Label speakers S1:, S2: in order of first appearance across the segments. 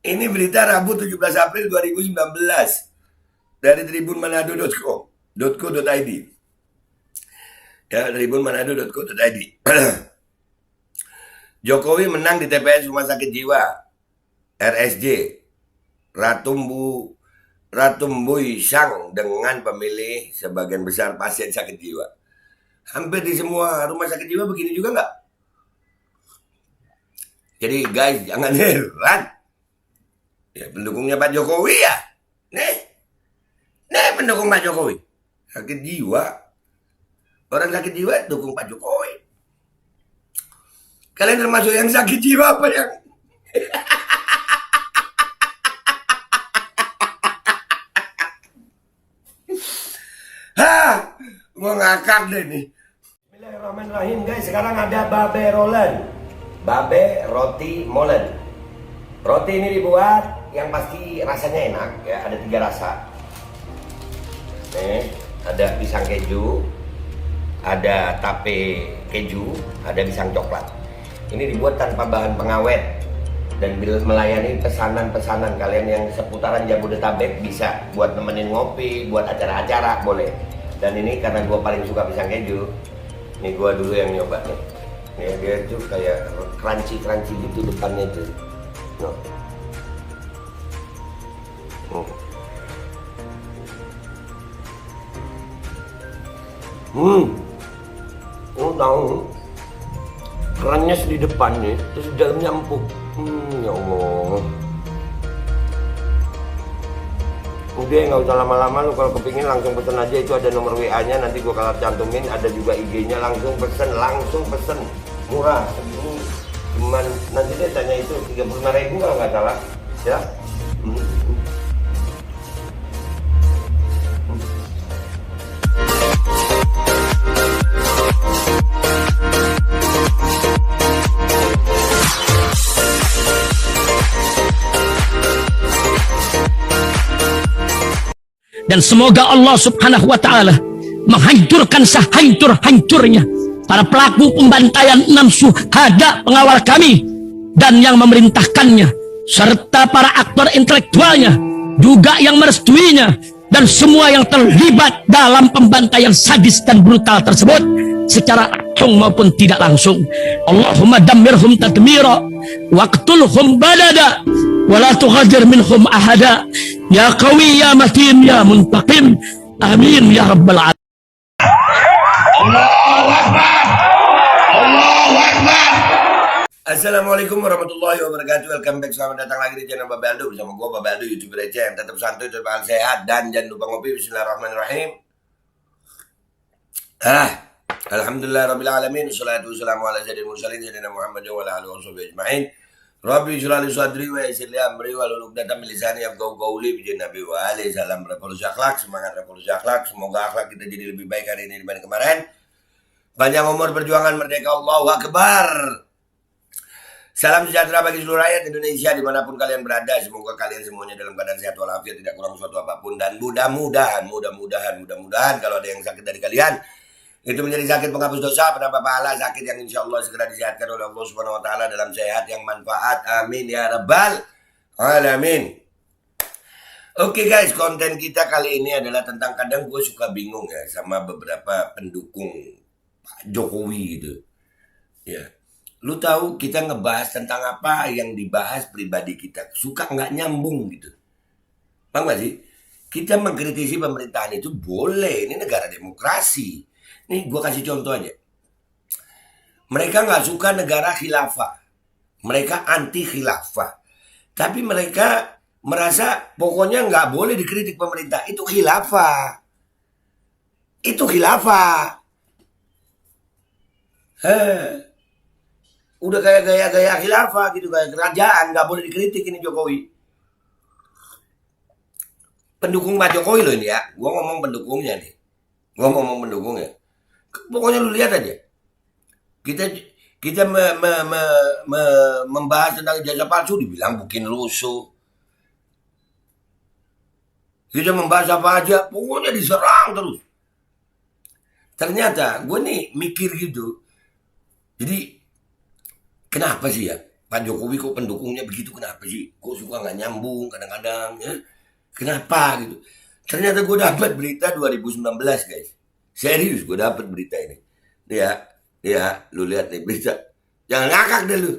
S1: Ini berita Rabu 17 April 2019 dari tribunmanado.co.id. Ya, tribunmanado.co.id. Jokowi menang di TPS Rumah Sakit Jiwa RSJ Ratumbuy Sang dengan pemilih sebagian besar pasien sakit jiwa. Hampir di semua rumah sakit jiwa begini juga nggak? Jadi guys, jangan heran. Ya, pendukungnya Pak Jokowi ya. Nih pendukung Pak Jokowi. Sakit jiwa. Orang sakit jiwa dukung Pak Jokowi. Kalian termasuk yang sakit jiwa apa yang? Hah, gua ngakak deh nih. Bismillahirrahmanirrahim guys, sekarang ada babe rolen. Babe roti molen. Roti ini dibuat yang pasti rasanya enak ya, ada 3 rasa. Nih, ada pisang keju, ada tape keju, ada pisang coklat. Ini dibuat tanpa bahan pengawet dan melayani pesanan-pesanan kalian yang seputaran Jabodetabek, bisa buat nemenin ngopi, buat acara-acara boleh. Dan ini karena gue paling suka pisang keju, nih gue dulu yang nyoba nih. Ya, dia tuh kayak crunchy gitu depannya tuh. No. Lu tahu kerannya di depannya, terus di dalamnya empuk. Ya Allah. Udah nggak usah lama-lama, lu kalau kepingin langsung pesen aja, itu ada nomor WA-nya, nanti gua kalau cantumin, ada juga IG-nya, langsung pesen, murah. Ini cuman nanti dia tanya itu 35.000 kalau nggak salah, ya.
S2: Dan semoga Allah subhanahu wa ta'ala menghancurkan sehancur-hancurnya para pelaku pembantaian 6 syuhada pengawal kami dan yang memerintahkannya, serta para aktor intelektualnya juga yang merestuinya, dan semua yang terlibat dalam pembantaian sadis dan brutal tersebut secara langsung maupun tidak langsung. Allahumma dammirhum tadmira waqtulhum balada wala tughadir minhum ahada ya qawi ya matin ya muntaqim, amin ya rabbal alamin.
S1: Allahu Akbar. Allahu Akbar. Assalamualaikum warahmatullahi wabarakatuh. Welcome back, selamat datang lagi di channel Babe Aldo bersama gue Babe Aldo, YouTuber receh yang tetap santuy, tetap sehat, dan jangan lupa ngopi. Bismillahirrahmanirrahim. Alhamdulillah rabbil alamin, wassalatu wassalamu ala sayyidil mursalin sayyidina Muhammad wa ala alihi washabihi ajmain. Rabbi shrah li sadri wa yassir li amri wahlul 'uqdatam min lisani yafqahu qawli. Bi Nabi wa alihi salam revolusi akhlak, semangat revolusi akhlak. Semoga akhlak kita jadi lebih baik hari ini dibanding kemarin. Panjang umur, perjuangan merdeka, Allahu Akbar. Salam sejahtera bagi seluruh rakyat Indonesia dimanapun kalian berada. Semoga kalian semuanya dalam keadaan sehat walafiat, tidak kurang suatu apapun. Dan mudah-mudahan kalau ada yang sakit dari kalian, itu menjadi sakit penghapus dosa, penambah pahala, sakit yang insya Allah segera disehatkan oleh Allah Subhanahu Wa Taala dalam sehat yang manfaat. Amin ya rabbal alamin. Oke guys, konten kita kali ini adalah tentang, kadang gue suka bingung ya sama beberapa pendukung Pak Jokowi gitu. Ya, lu tahu kita ngebahas tentang apa yang dibahas pribadi kita, suka nggak nyambung gitu. Paham gak sih? Kita mengkritisi pemerintahan itu boleh, ini negara demokrasi. Nih gue kasih contoh aja. Mereka nggak suka negara khilafah, mereka anti khilafah, tapi mereka merasa pokoknya nggak boleh dikritik pemerintah. Itu khilafah. Udah kayak gaya-gaya khilafah gitu, kayak kerajaan, nggak boleh dikritik ini Jokowi. Pendukung Pak Jokowi loh ini ya, gue ngomong pendukungnya nih, Pokoknya lu lihat aja, kita membahas tentang ijazah palsu, dibilang bikin rusuh. Kita membahas apa aja, pokoknya diserang terus. Ternyata gue nih mikir gitu, jadi kenapa sih ya Pak Jokowi kok pendukungnya begitu, kenapa sih? Kok suka nggak nyambung kadang-kadang ya? Kenapa gitu? Ternyata gue dapat berita 2019 guys. Serius gue dapat berita ini. Ya, lu lihat nih berita. Jangan ngakak deh lu.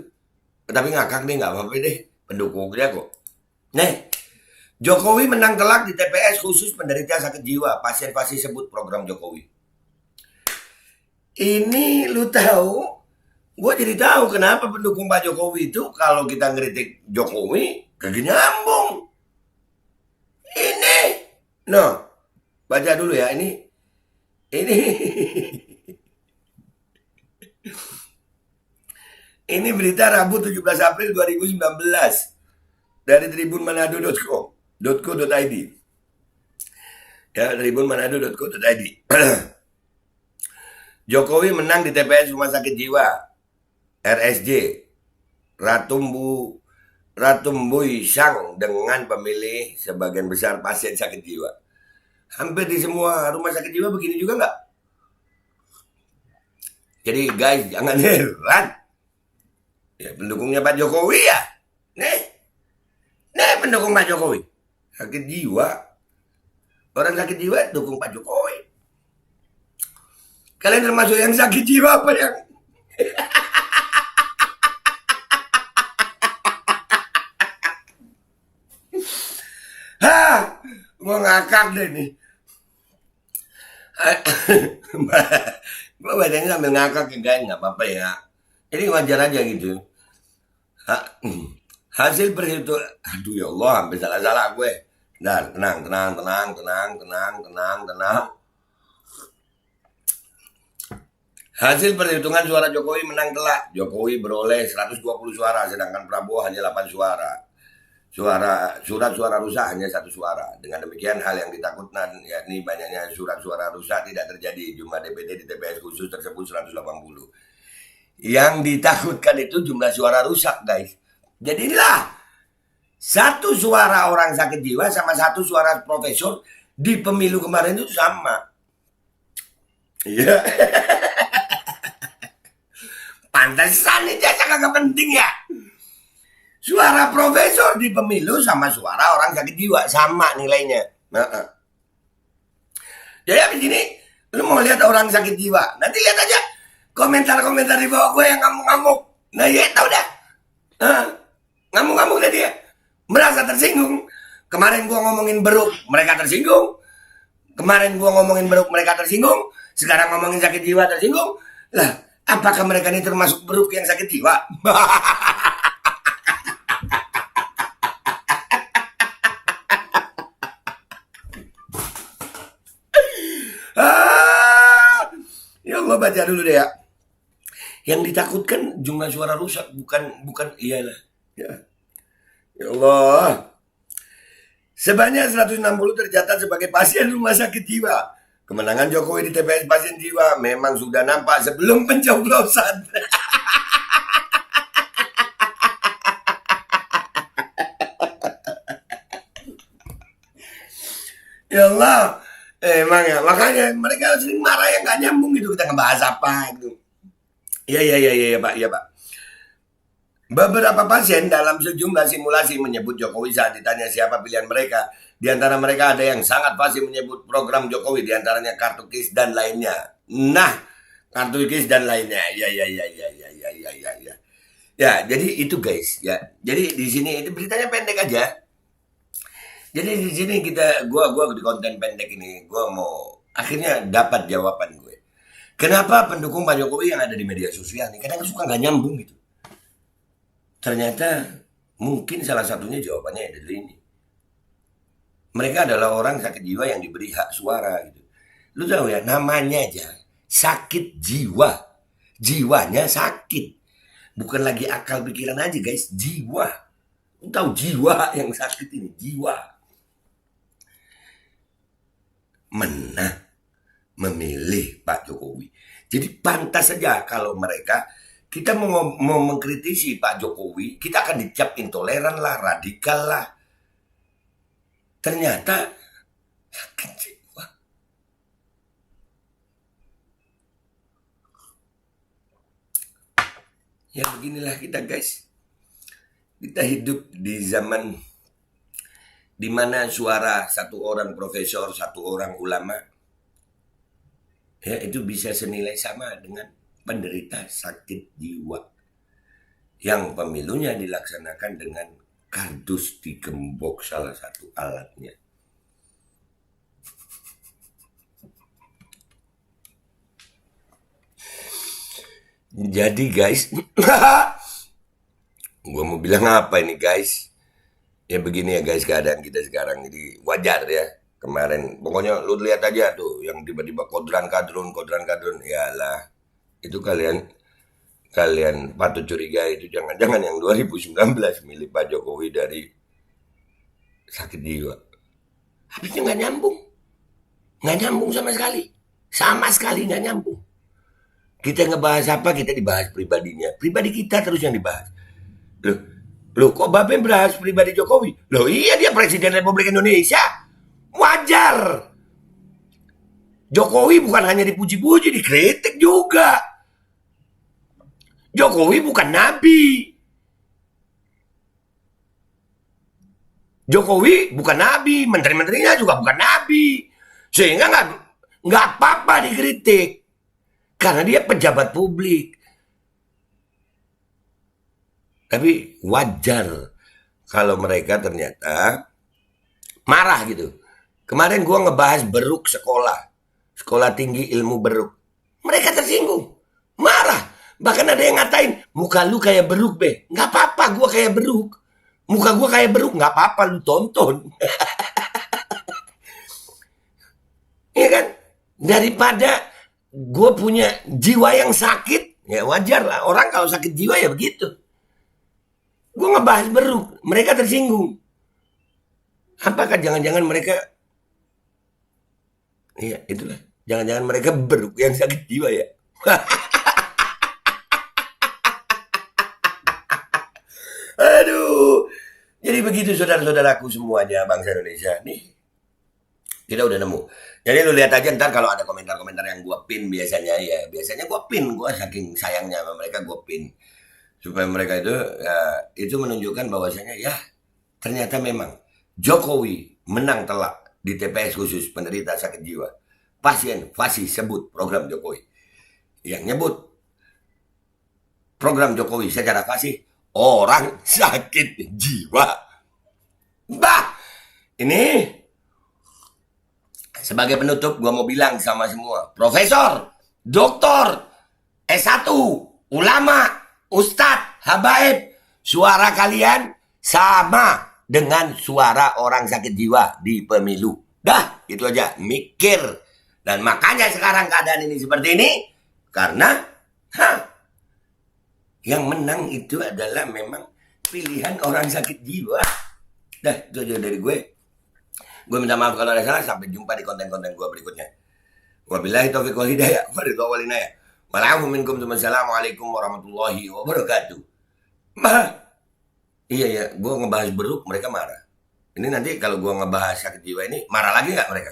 S1: Tapi ngakak deh nggak apa-apa deh. Pendukungnya kok. Nih, Jokowi menang telak di TPS khusus penderita sakit jiwa. Pasien-pasien sebut program Jokowi. Ini lu tahu, gue jadi tahu kenapa pendukung Pak Jokowi itu kalau kita ngeritik Jokowi kagak nyambung. Ini, no, baca dulu ya ini ini berita Rabu 17 April 2019 dari tribunmanado.co.id. Ya, tribunmanado.co.id. Jokowi menang di TPS Rumah Sakit Jiwa RSJ Ratumbuy Sang dengan pemilih sebagian besar pasien sakit jiwa. Hampir di semua rumah sakit jiwa begini juga nggak? Jadi guys, jangan heran. Ya, pendukungnya Pak Jokowi ya. Nih pendukung Pak Jokowi. Sakit jiwa. Orang sakit jiwa dukung Pak Jokowi. Kalian termasuk yang sakit jiwa apa yang? Gue ngakak deh nih. Gue bacanya sambil ngakak ya guys, nggak apa-apa ya. Ini wajar aja gitu. Hasil perhitungan, aduh ya Allah, hampir salah-salah gue. Nah, tenang. Hasil perhitungan suara Jokowi menang telak. Jokowi beroleh 120 suara, sedangkan Prabowo hanya 8 suara. Surat suara rusak hanya 1 suara. Dengan demikian hal yang ditakutkan, yakni banyaknya surat suara rusak tidak terjadi. Jumlah DPT di TPS khusus tersebut 180. Yang ditakutkan itu jumlah suara rusak guys. Jadi inilah 1 suara orang sakit jiwa sama 1 suara profesor di pemilu kemarin itu sama. Iya. Pantesan ini aja kagak penting ya. Suara profesor di pemilu sama suara orang sakit jiwa sama nilainya. Jadi abis ini lu mau lihat orang sakit jiwa, nanti lihat aja komentar-komentar di bawah gue yang ngamuk-ngamuk. Nah ya tau dah. Ngamuk-ngamuk dah dia. Merasa tersinggung. Kemarin gue ngomongin beruk, mereka tersinggung. Kemarin gue ngomongin beruk, mereka tersinggung. Sekarang ngomongin sakit jiwa tersinggung. Lah, apakah mereka ini termasuk beruk yang sakit jiwa? Ya Allah, baca dulu deh ya. Yang ditakutkan jumlah suara rusak, bukan iyalah. Ya Allah. Sebanyak 160 tercatat sebagai pasien rumah sakit jiwa. Kemenangan Jokowi di TPS pasien jiwa memang sudah nampak sebelum pencoblosan. Ya Allah. Emang ya, makanya mereka sering marah yang gak nyambung gitu. Kita ngebahas apa gitu. Iya Pak. Beberapa pasien dalam sejumlah simulasi menyebut Jokowi saat ditanya siapa pilihan mereka. Di antara mereka ada yang sangat fasih menyebut program Jokowi, di antaranya kartu KIS dan lainnya. Nah, kartu KIS dan lainnya. Ya, jadi itu guys, ya. Jadi di sini itu beritanya pendek aja. Jadi di sini gua di konten pendek ini, gua mau akhirnya dapat jawaban gue. Kenapa pendukung Pak Jokowi yang ada di media sosial nih kadang suka nggak nyambung gitu? Ternyata mungkin salah satunya jawabannya dari ini. Mereka adalah orang sakit jiwa yang diberi hak suara gitu. Lu tahu ya, namanya aja sakit jiwa. Jiwanya sakit. Bukan lagi akal pikiran aja guys, jiwa. Lu tahu jiwa yang sakit ini, jiwa. Memilih Pak Jokowi. Jadi pantas saja kalau mereka kita mau mengkritisi Pak Jokowi, kita akan dicap intoleran lah, radikal lah. Ternyata sakit jiwa. Ya beginilah kita guys. Kita hidup di zaman di mana suara satu orang profesor, satu orang ulama, ya itu bisa senilai sama dengan penderita sakit jiwa yang pemilunya dilaksanakan dengan kardus digembok salah satu alatnya. Jadi guys, gue mau bilang apa ini guys? Ya begini ya guys, keadaan kita sekarang jadi wajar ya. Kemarin pokoknya lu lihat aja tuh yang tiba-tiba kodran kadrun, yalah. Itu kalian patut curiga, itu jangan-jangan yang 2019 milih Pak Jokowi dari sakit jiwa. Habisnya nggak nyambung sama sekali nggak nyambung. Kita ngebahas apa, kita dibahas pribadinya. Pribadi kita terus yang dibahas. Loh kok Babe bahas pribadi Jokowi? Loh iya, dia Presiden Republik Indonesia. Wajar. Jokowi bukan hanya dipuji-puji, dikritik juga. Jokowi bukan nabi. Jokowi bukan nabi, menteri-menterinya juga bukan nabi. Sehingga nggak apa-apa dikritik. Karena dia pejabat publik. Tapi wajar kalau mereka ternyata marah gitu. Kemarin gue ngebahas Beruk sekolah tinggi ilmu Beruk. Mereka tersinggung, marah. Bahkan ada yang ngatain, muka lu kayak Beruk be. Nggak apa-apa gue kayak Beruk. Muka gue kayak Beruk, nggak apa-apa lu tonton. Iya kan? Daripada gue punya jiwa yang sakit, ya wajar lah. Orang kalau sakit jiwa ya begitu. Gue ngebahas Beruk, mereka tersinggung. Apakah jangan-jangan mereka, iya itulah, jangan-jangan mereka Beruk yang sakit jiwa ya. Aduh, jadi begitu saudara-saudaraku semuanya bangsa Indonesia nih. Kita udah nemu. Jadi lu lihat aja ntar kalau ada komentar-komentar yang gue pin biasanya ya. Biasanya gue pin, gue saking sayangnya sama mereka gue pin. Supaya mereka itu, ya, itu menunjukkan bahwasanya ya ternyata memang Jokowi menang telak di TPS khusus penderita sakit jiwa. Pasien fasih sebut program Jokowi. Yang nyebut program Jokowi secara fasih orang sakit jiwa. Bah, ini sebagai penutup, gue mau bilang sama semua, profesor, doktor, S1, ulama, ustadz, habaib, suara kalian sama dengan suara orang sakit jiwa di pemilu. Dah, itu aja, mikir. Dan makanya sekarang keadaan ini seperti ini, karena yang menang itu adalah memang pilihan orang sakit jiwa. Dah, itu aja dari gue. Gue minta maaf kalau ada salah. Sampai jumpa di konten-konten gue berikutnya. Wabillahi taufiq wal hidayah. Wassalamualaikum warahmatullahi wabarakatuh. Iya ya, gue ngebahas Beruk, mereka marah. Ini nanti kalau gue ngebahas sakit jiwa ini, marah lagi nggak mereka?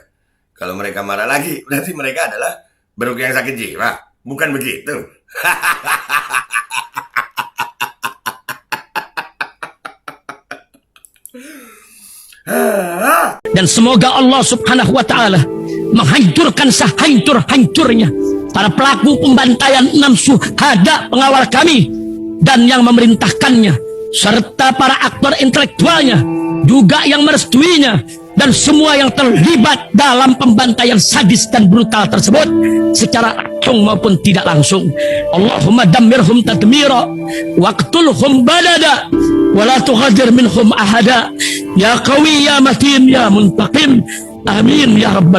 S1: Kalau mereka marah lagi, berarti mereka adalah Beruk yang sakit jiwa. Bukan begitu.
S2: Dan semoga Allah subhanahu wa ta'ala menghancurkan sehancur-hancurnya para pelaku pembantaian 6 syuhada pengawal kami dan yang memerintahkannya, serta para aktor intelektualnya juga yang merestuinya, dan semua yang terlibat dalam pembantaian sadis dan brutal tersebut secara langsung maupun tidak langsung. Allahumma dammirhum tadmira waqtulhum badada wala tughadir minhum ahada ya qawi ya matin ya muntaqim amin ya rabbal